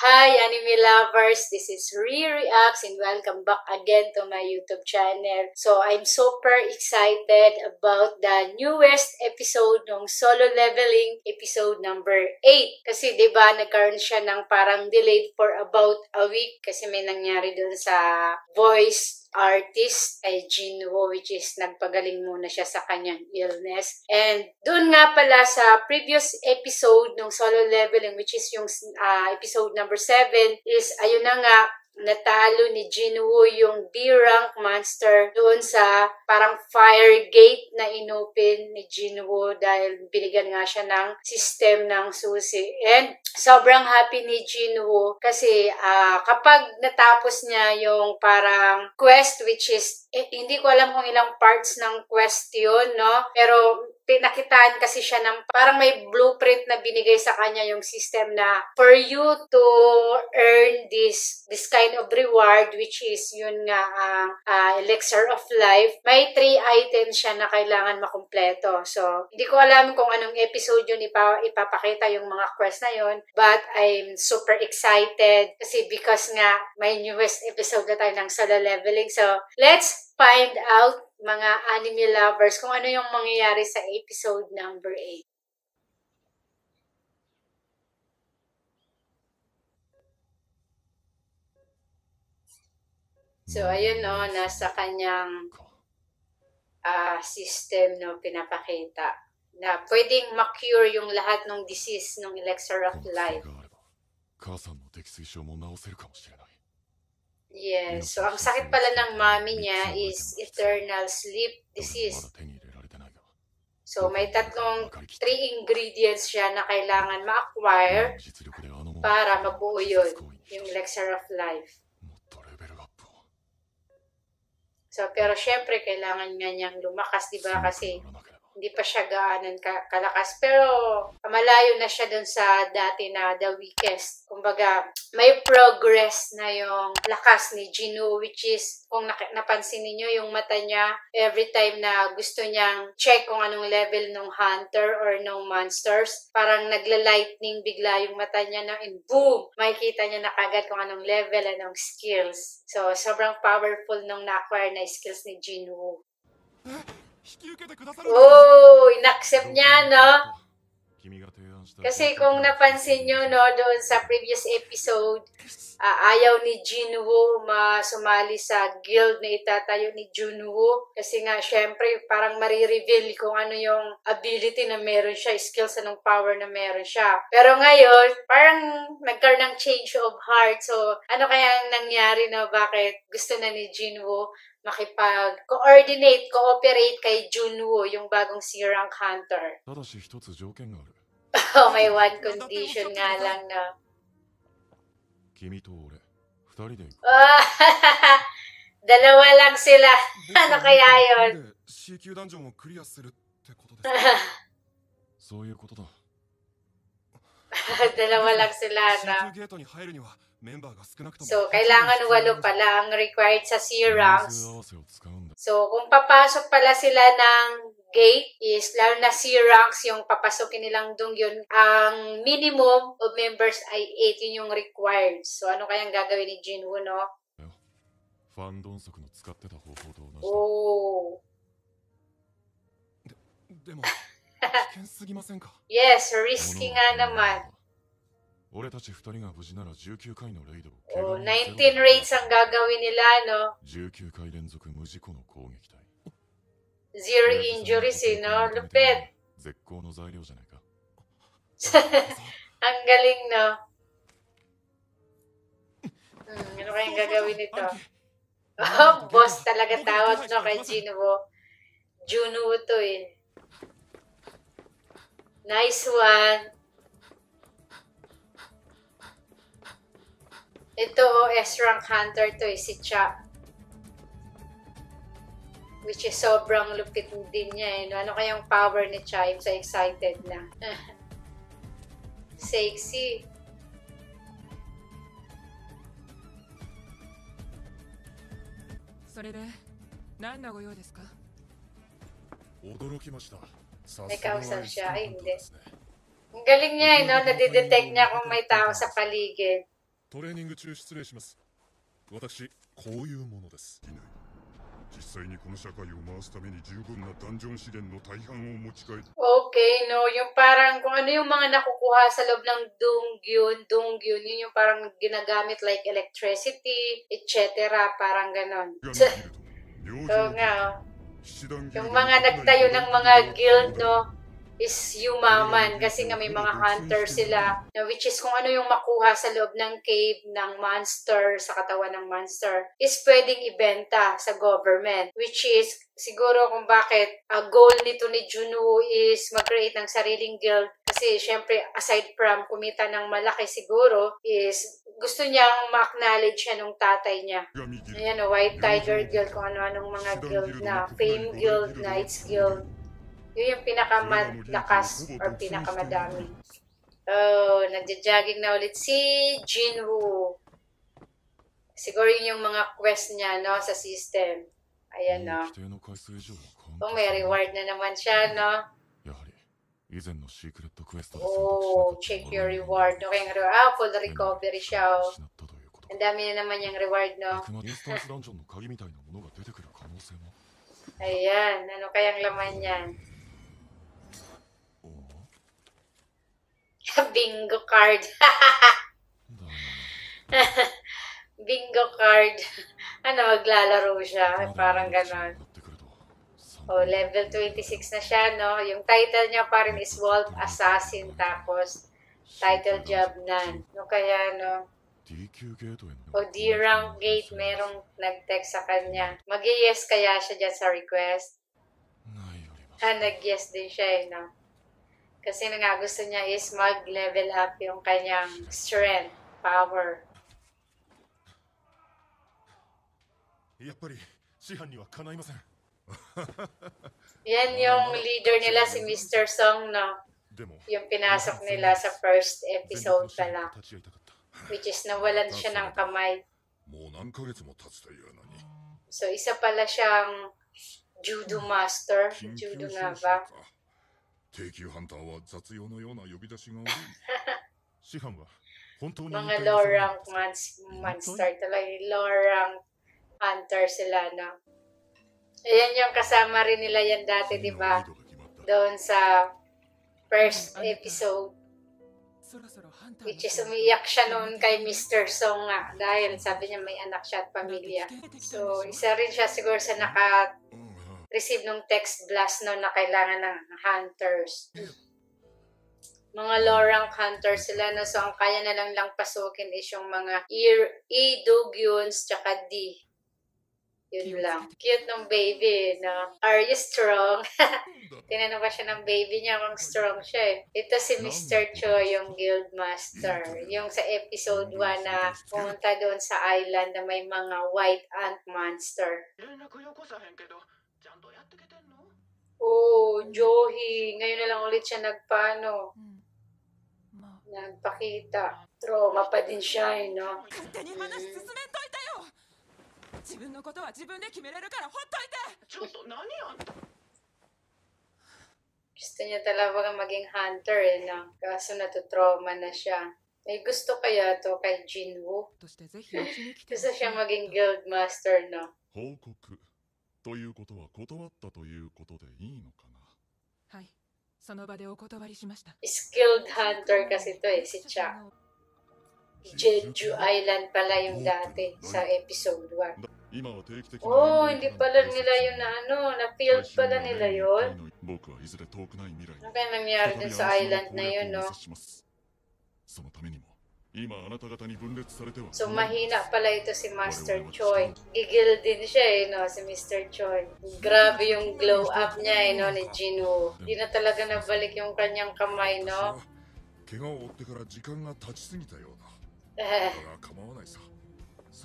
Hi anime lovers, this is Reacts and welcome back again to my YouTube channel. So I'm super excited about the newest episode ng Solo Leveling, episode number 8. Kasi 'di ba nagkaroon siya ng parang delayed for about a week kasi may nangyari dun sa voice artist ay Jinwoo, which is nagpagaling muna siya sa kanyang illness. And doon nga pala sa previous episode ng Solo Leveling, which is yung episode number 7, is ayun na nga, natalo ni Jinwoo yung B-rank monster doon sa parang fire gate na inopen ni Jinwoo dahil binigyan nga siya ng system ng susi. And sobrang happy ni Jinwoo kasi kapag natapos niya yung parang quest, which is hindi ko alam kung ilang parts ng quest yun, no? Pero pinakitaan kasi siya ng parang may blueprint na binigay sa kanya yung system na for you to earn this kind of reward, which is yun nga elixir of life, may 3 items siya na kailangan makumpleto. So hindi ko alam kung anong episode yun ipapakita yung mga quest na yun, but I'm super excited kasi because nga may newest episode na tayo ng Solo Leveling. So let's find out, mga anime lovers, kung ano yung mangyayari sa episode number 8. So, ayun no, nasa kanyang system no, pinapakita na pwedeng ma-cure yung lahat ng disease ng elixir of life. Yes, so ang sakit pala ng mami niya is eternal sleep disease. So may 3 ingredients siya na kailangan ma-acquire para mabuo yun, yung elixir of life. So pero syempre kailangan nga niyang lumakas, diba? Kasi hindi pa siya gaanan kalakas. Pero malayo na siya dun sa dati na the weakest. Kumbaga, may progress na yung lakas ni Jinwoo, which is, kung napansin niyo yung mata niya, every time na gusto niyang check kung anong level ng hunter or ng monsters, parang nagla-lightning bigla yung mata niya na, and boom! Makikita niya na kagad kung anong level, anong skills. So, sobrang powerful nung na-acquire na skills ni Jinwoo. Oh, in-accept niya, no? Kasi kung napansin nyo, no, doon sa previous episode, ayaw ni Jinwoo sumali sa guild na itatayo ni Junwoo. Kasi nga, syempre, parang marireveal kung ano yung ability na meron siya, skills, anong power na meron siya. Pero ngayon, parang nagkaroon ng change of heart. So, ano kaya nangyari na bakit gusto na ni Jinwoo makipag-coordinate, cooperate kay Junwoo, yung bagong C-rank hunter? Oh, may one condition nga lang na. Dalawa lang sila. Ano kaya yun? Dalawa lang sila na. So, kailangan 8 pala ang required sa C-ranks. So, kung papasok pala sila ng gate is, lalo na C-ranks yung papasokin nilang yun, ang minimum of members ay 8, yun yung required. So, ano kayang gagawin ni Jinwoo, no? Oh. Yes, risky nga naman. Oh, 19 raids ang gagawin nila, no? 0 injuries, no? Lupit. Ang galing, no? Ano kayang gagawin nito? Oh, boss talaga tawag, no, kay Jinwoo. Junwoo to, eh. Nice one. Ito, S-rank hunter to, si Cha. Which is sobrang lupit din niya, eh. No? Ano kayang power ni Cha? I'm so excited na. Sexy. May kausap siya. Ay, hindi. Ang galing niya, no? Nadidetect niya kung may tao sa paligid. トレーニング中失礼します。私、こういうものです。実際にこの社会を回すために十分なダンジョン試練の大半を持ち帰る。Okay, no, yung parang kung ano yung mga nakukuha sa loob ng Dongyun, yun yung parang ginagamit like electricity, etc. Parang ganon. So nga, yung mga nagtayo ng mga guild, no, is yumaman kasi nga may mga hunter sila, no, which is kung ano yung makuha sa loob ng cave ng monster, sa katawan ng monster, is pwedeng ibenta sa government, which is siguro kung bakit goal nito ni Junwoo is mag-create ng sariling guild kasi syempre aside from kumita ng malaki siguro is gusto niyang ma-acknowledge siya nung tatay niya. Ayan o, White Tiger Guild, kung ano-anong mga guild na, Fame Guild, Knights Guild. Yun yung pinakamalakas or pinakamadami. Oh, nagja-jogging na ulit si Jinwoo. Siguro yun yung mga quest niya, no, sa system. Ayan, no. Oh, may reward na naman siya, no. Oh, check your reward. Okay, full recovery siya, oh. Ang dami na naman yung reward, no. Ayan, ano kayang laman yan? Bingo card. Bingo card. Ano, maglalaro siya. Parang ganon. Oh, level 26 na siya, no? Yung title niya pa rin is Wolf Assassin. Tapos, title job nan. No, kaya, no? O D-Rank Gate, merong nag-text sa kanya. Mag-yes kaya siya dyan sa request? Nag-yes din siya, no? Kasi nga gusto niya is mag-level up yung kanyang strength, power. Yan yung leader nila, si Mr. Song, no? Yung pinasok nila sa first episode pa lang. Which is nawalan siya ng kamay. So, isa pala siyang judo master. Judo nga ba? Mga low rank monster talaga. Low rank hunter sila, no? Ayan yung kasama rin nila yan dati, di ba? Doon sa first episode. Which is umiyak siya noon kay Mr. Song nga. Dahil sabi niya may anak siya at pamilya. So, isa rin siya siguro sa receive ng text blast no na kailangan ng hunters. Mga low rank hunters sila, no? So, ang kaya na lang pasukin is yung mga E, Dogyuns, tsaka D. Yun lang. Cute ng baby, no? Are you strong? Tinanong pa siya ng baby niya kung strong siya, eh. Ito si Mr. Choi, yung guild master. Yung sa episode 1 na pumunta doon sa island na may mga white ant monster. Oh, Johi. Ngayon na lang ulit siya nagpakita. Trauma pa din siya, eh, no? Gusto niya talaga maging hunter, eh, no? Kaso natutrauma na siya. May gusto kaya to kay Jinwoo? Gusto siya maging guild master, no? Skilled hunter kasi to, eh, si Cha. Jeju Island pala yung dati sa episode 1. Oh, hindi pala nila yun na-field pala nila yun. Ano kaya nangyari dun sa island na yun, no? So, mahina pala ito si Master Choi. Gigil din siya, eh, no? Si Mr. Choi. Grabe yung glow up niya, eh, no? Ni Jinwoo. Hindi na talaga nabalik yung kanyang kamay, no?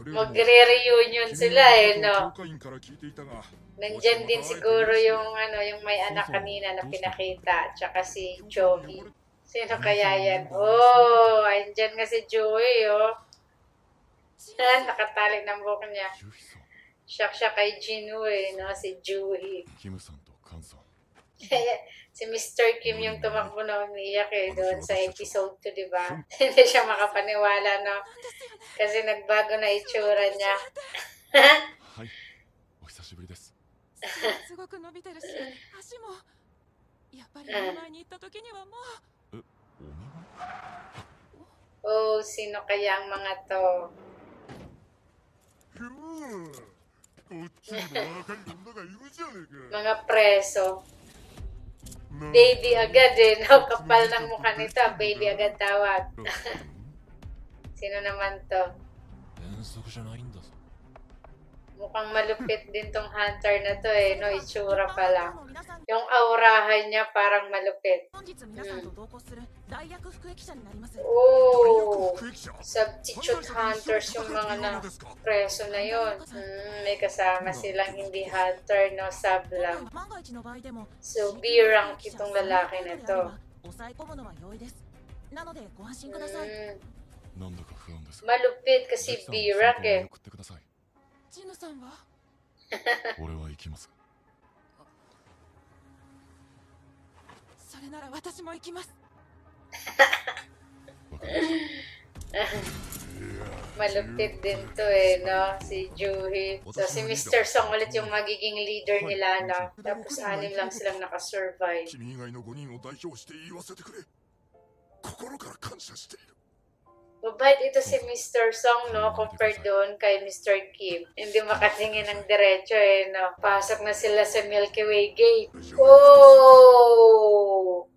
Magre-reunion sila, eh, no? Nandyan din siguro yung may anak kanina na pinakita, tsaka si Joey. Sino kaya yan? Oh, andyan nga si Joey, oh. Nakatalik ng buhok niya. Shock siya kay Jinwoo, eh, no? Si Joey. Kaya si Mr. Kim yung tumakbo na umiyak doon sa episode 2, di ba? Hindi siya makapaniwala, no? Kasi nagbago na itsura niya. はい、お久しぶりです。すごく伸びてるし、足もやっぱりお見舞いに行った時にはもう。お見舞い？ Oh, sino kaya ang mga to? こっちにも若い女がいるじゃねえか。 Mga preso. Baby agad no? Kapal ng mukha nito. Baby agad tawag. Sino naman to? 遠足じゃないんだぞ。 Mukhang malupit din tong hunter na to no? Itsura pa lang. Yung aurahan niya parang malupit. Oh, substitute hunters yung mga na preso na yun. May kasama silang hindi hunter, no? Sub lang. So, B-rank itong lalaki na to. Malupit kasi B-rank eh. ジヌさんは俺は行きます。それなら私も行きます。 Malupit din to no? Si Juhi. So, si Mr. Song ulit yung magiging leader nila, no? Tapos 6 lang silang nakasurvive. 君以外の5人を代表して言わせてくれ。心から感謝している。 Mabait ito si Mr. Song, no? Compared doon kay Mr. Kim. Hindi makatingin ng diretso, no? Pasok na sila sa Milky Way Gate. Oh!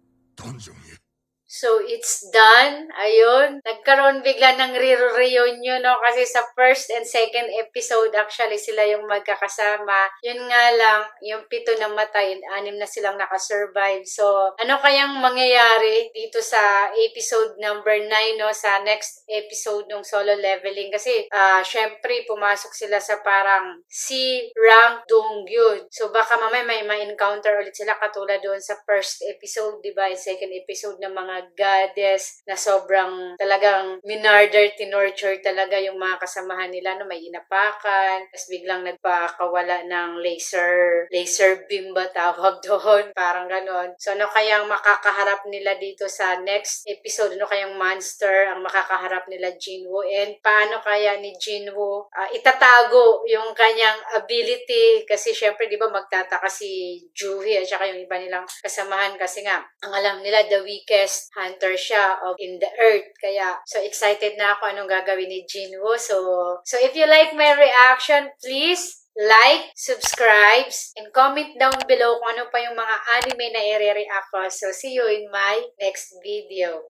So, it's done. Ayun. Nagkaroon bigla ng reunion, no? Kasi sa first and second episode, actually, sila yung magkakasama. Yun nga lang, yung 7 namatay, 6 na silang nakasurvive. So, ano kayang mangyayari dito sa episode number 9, no? Sa next episode ng Solo Leveling. Kasi, syempre, pumasok sila sa parang C-rank Dongyun. So, baka mamaya may ma-encounter ulit sila katulad doon sa first episode, diba? And second episode ng mga goddess na sobrang talagang minarder, tinorture talaga yung mga kasamahan nila, no? May inapakan, tapos biglang nagpakawala ng laser beam ba tawag doon, parang ganon. So ano kayang makakaharap nila dito sa next episode? Ano kayang monster ang makakaharap nila Jinwoo, and paano kaya ni Jinwoo itatago yung kanyang ability? Kasi syempre di ba magtataka si Juhi at saka yung iba nilang kasamahan kasi nga ang alam nila the weakest hunter siya in the earth. Kaya, so excited na ako anong gagawin ni Jinwoo. So if you like my reaction, please like, subscribe, and comment down below kung ano pa yung mga anime na i-react ko. So, see you in my next video.